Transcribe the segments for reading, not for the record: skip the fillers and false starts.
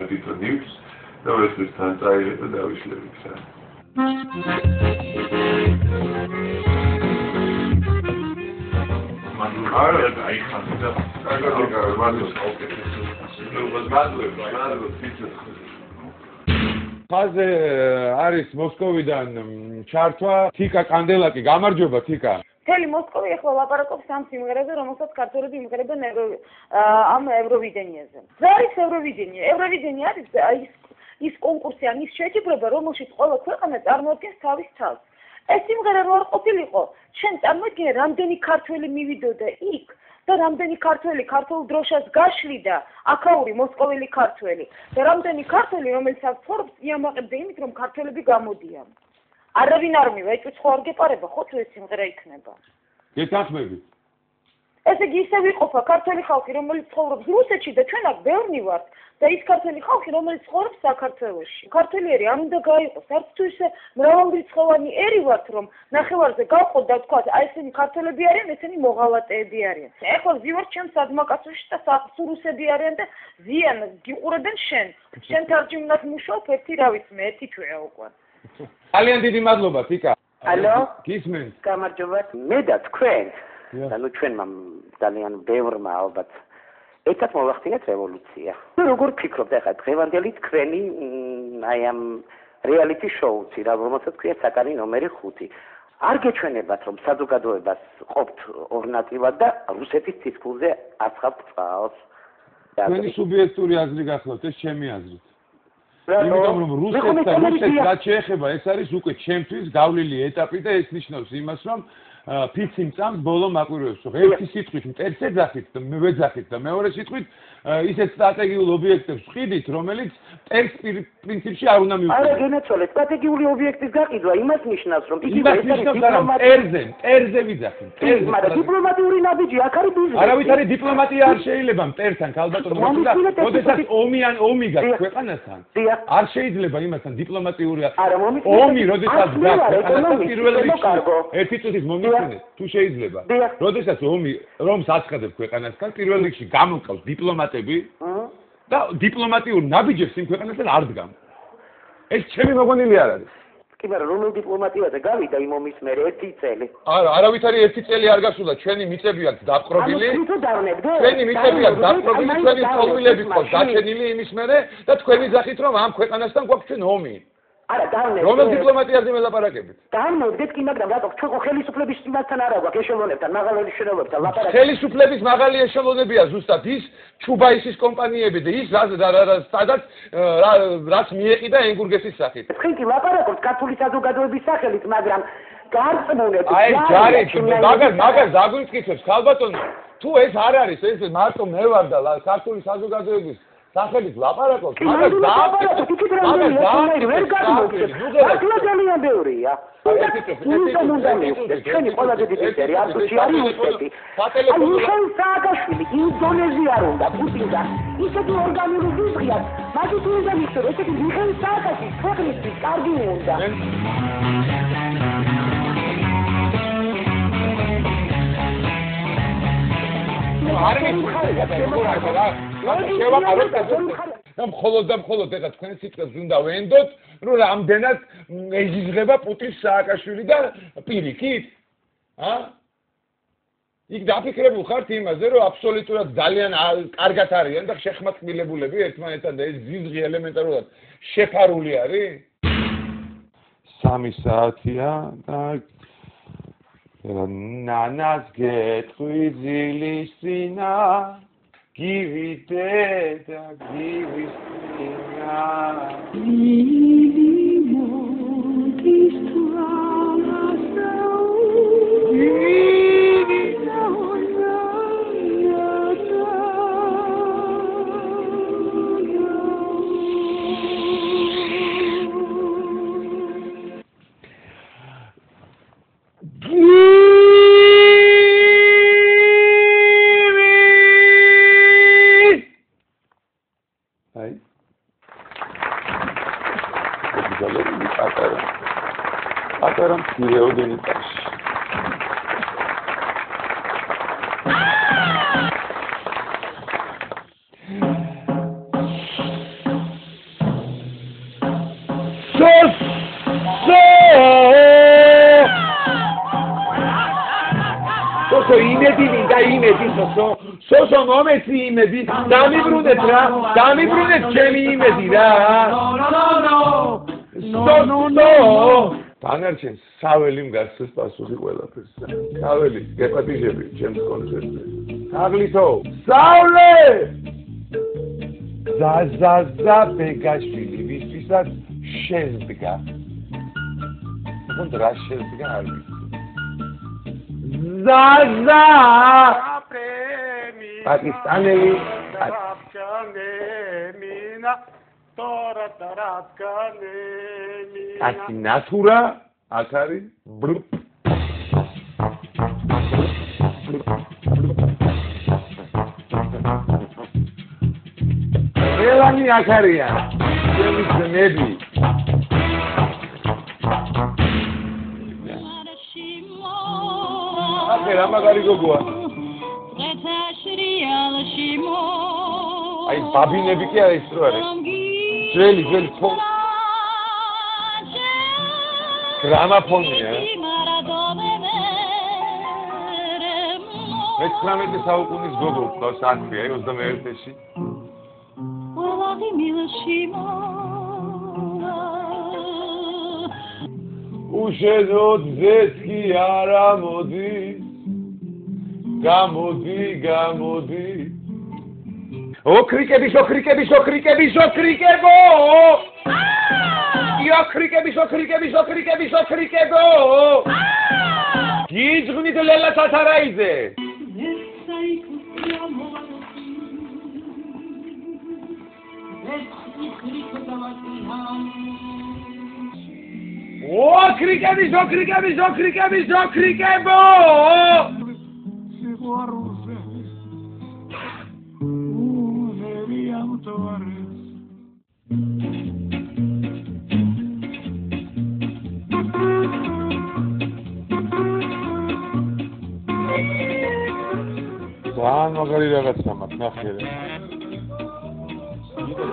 თვითონ ნივთს და ვესლის თან წაიღებ და დავიშლები ხარ. არა, აიხანე და კარგად ხაზე არის მოსკოვიდან ჩართვა თიკა კანდელაკი, გამარჯობა თიკა. მთელი მოსკოვი ახლა ლაპარაკობს ამ სიმღერაზე, რომელსაც ქართველები იმღერებენ ამ ევროვიდენიაზე. რა არის ევროვიდენია? ევროვიდენია არის ის კონკურსი, ან ის შეჯიბრება, რომელშიც ყველა ქვეყანა წარმოადგენს თავის თავს. ეს სიმღერა რო არ ყოფილიყო, შენ წარმოიდგინე, რამდენი ქართველი მივიდოდა იქ და რამდენი ქართველი ქართულ დროშას გაშლიდა, აქაური მოსკოველი ქართველი და რამდენი ქართველი, რომელიც აქ ცხოვრობს, იამაყებდა იმით, რომ ქართველები გამოდიან. არავინ არ მივა, ეტყვით ხო არ გეპარება, ხო თუ ეს სიმღერა იქნება. გეთანხმებით. ესე იგი ისევ იყოფა ქართველი ხალხი, რომელიც ცხოვრობს რუსეთში და ჩვენ აქ ბევრი ვართ და ის ქართველი ხალხი, რომელიც ცხოვრობს საქართველოში. ქართველი ერი არ უნდა გაიყოს, არც თუ ისე მრავალრიცხოვანი ერი ვართ, რომ ნახევარზე გავყოთ და ვთქვათ, აი ესენი ქართველები არიან, ესენი მოღალატეები არიან. ეხლა ვზივართ ჩემს სადმაკაცოში და რუსები არიან და ზიან გიყურებენ შენ. შენ თარჯიმნად მუშაობ, ერთი რა ვიცი მე, ერთი თვეა უკვე. ძალიან დიდი მადლობა თიკა. ალო? გისმენთ? გამარჯობა. მე და თქვენ და ნუ ჩვენმა ძალიან ბევრმა ალბათ ერთად მოვახდინეთ რევოლუცია. როგორ ფიქრობთ ახლა დღევანდელი თქვენი აი ამ რეალიტი შოუცი, რომელსაც ქვია საკანი ნომერი 5. არ გეჩვენებათ რომ საზოგადოებას ყოფთ ორნატივად და რუსეთის ცისფულზე აცხავთ წყალს. თქვენი სუბიექტური აზრი გახლავთ, ეს ჩემი აზრით. იმიტომ რომ რუსეთს რაც შეეხება, ეს არის უკვე ჩემთვის გავლილი ეტაპი და ეს ნიშნავს იმას, რომ ფიცი მწამს ბოლო მაკვირვებს. ერთი სიტყვით მტერს ეძახით და ვეძახით და მეორე სიტყვით ისეთ სტრატეგიულ ობიექტებს ვყიდით, რომელიც მტერს პრინციპში არ უნდა მივყიდოთ. არა, გენაცვალეთ, სტრატეგიული ობიექტის გაყიდვა იმას ნიშნავს, რომ იგი მტერზე ვიძახით. მაგრამ დიპლომატიური ნაბიჯი აქ არის ბიზნესი. არავით არის დიპლომატია არ შეიძლება მტერთან ქალბატონო და როდესაც ომი გაქვს ქვეყანასთან, არ შეიძლება იმასთან დიპლომატიური ომი, როდესაც გაქვს ქვეყანასთან პირველ რიგში ერთი წუთის მომიწინეთ, თუ შეიძლება. როდესაც ომი რომს აცხადებს ქვეყანასთან, პირველ რიგში გამოვყავს დიპლომატები და დიპლომატიურ ნაბიჯებს იმ ქვეყანასთან არ დგამ. ეს ჩემი მოგონილი არ არის. კი, მაგრამ რომელ დიპლომატიაზე გავიდა იმ ომის მერე ერთი წელი? არა, არავითარი ერთი წელი არ გასულა, ჩვენი მიწები აქვს დაპყრობილი. ჩვენი მიწები აქვს დაპყრობილი, ჩვენი წყობილები ყავს დაჩენილი იმის მერე და თქვენი ძახით რომ ამ ქვეყანასთან გვაქვს ჩვენ ომი. არა, დავნებთ. რომელ დიპლომატიაზე მელაპარაკებით? დავნებთ კი, მაგრამ რატო ჩვენ ხო ხელისუფლების იმასთან არა გვაქვს ეშელონებთან, მაღალი შენობებთან ლაპარაკი. ხელისუფლების მაღალი ეშელონებია ზუსტად ის ჩუბაისის კომპანიები და ის სადაც რაც მიეყიდა ენგურგესის სახით. თქვენ კი ლაპარაკობთ ქართული საზოგადოების სახელით, მაგრამ გარწმუნებით აი ჯარით მაგას დაგვიკითხებს ხალბატონო, თუ ეს არ არის, ეს მარტო მე ვარ და ქართული საზოგადოების სახელით ლაპარაკობთ, მაგას ვერ გაგმოვთ. აქლა ძალიან ბევრია. ჩვენი ყველაზე დიდი წერი არტუში არის რუსეთი. აი მიხეილ სააკაშვილი ინდონეზი არ უნდა პუტინგან. ისეთი ორგანული ზიზღია, მაგით უნდა მისწრო, ესეთი მიხეილ სააკაშვილის ქვეყნისთვის კარგი უნდა. არ მიხარია და მხოლოდ ეხლა თქვენი სიტყვებს უნდა ვენდოთ, რომ რამდენად ეჟიზღება პუტინს სააკაშვილი და პირიქით? იქ დაფიქრებულ ხართ იმაზე, რომ აბსოლუტურად ძალიან კარგად არიან და შეხმატკილებულები ერთმანეთთან და ეს ზიზღი ელემენტარულად შეფარული არის? 3 საათია და ნანას გეტყვი ძილის წინა გივი დედა გივის წინა Atarım video denetler. სოსო იმედი მინდა იმედი სოსო მომეცი იმედი დამიბრუნეთ რა დამიბრუნეთ ჩემი იმედი რა სოსო დანარჩენ საველი მგასწრებს პასუხი ყველაფერს საველი გეპატიჟები ჩემს კონცერტზე საღლითო სავლე ზაზაზა ბეგაშვილი ვისთვისაც შედგა რა შედგა არ ვიცი ზაზა პაკისტანელი აკი ნატურა აქ არის ელანი აქ არიან ჩემი ძმები აკე რა მაგარი გოგოა აი ბაბინები კი არის რო არის ძველი გრამაფონია მე-19 საუკუნის გოგო ვყავს აქვე 21-ში უშენოდ ზესკი არა მოდის გამოდი ოქრიკები გიძღვნით ლელა თათარაიძე ოქრიკებო ძალიან მაგარი რაღაცა მაქვს ნახე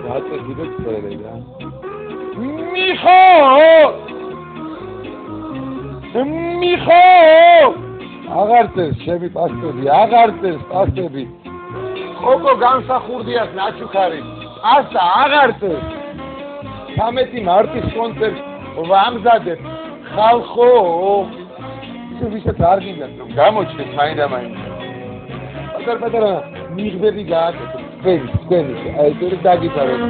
რა გიწევ წერა მიხო აღარ წერს ჩემი პასტები ოკო განსახურდიას ნაჩუქარი ასა აღარ წერს 13 მარტის კონცერტს ვამზადებ ხალხო ვისაც არ გინდათ რომ გამოჩნდეს მაინდა-მაინც პატარ-პატარა მიღბები გააკეთეთ თქვენი აი ეს დაგიფარეთ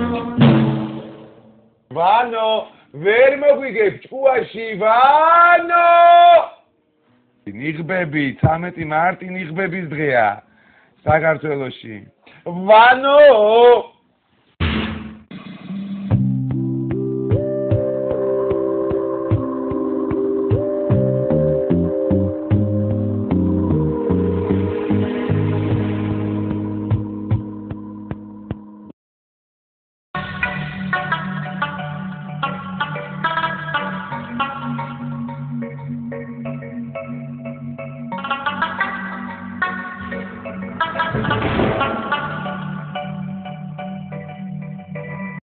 ვანო ვერ მოგვიგებ ჭკუაში ვანო ნიღბები 13 მარტი ნიღბების დღეა საქართველოში ვანო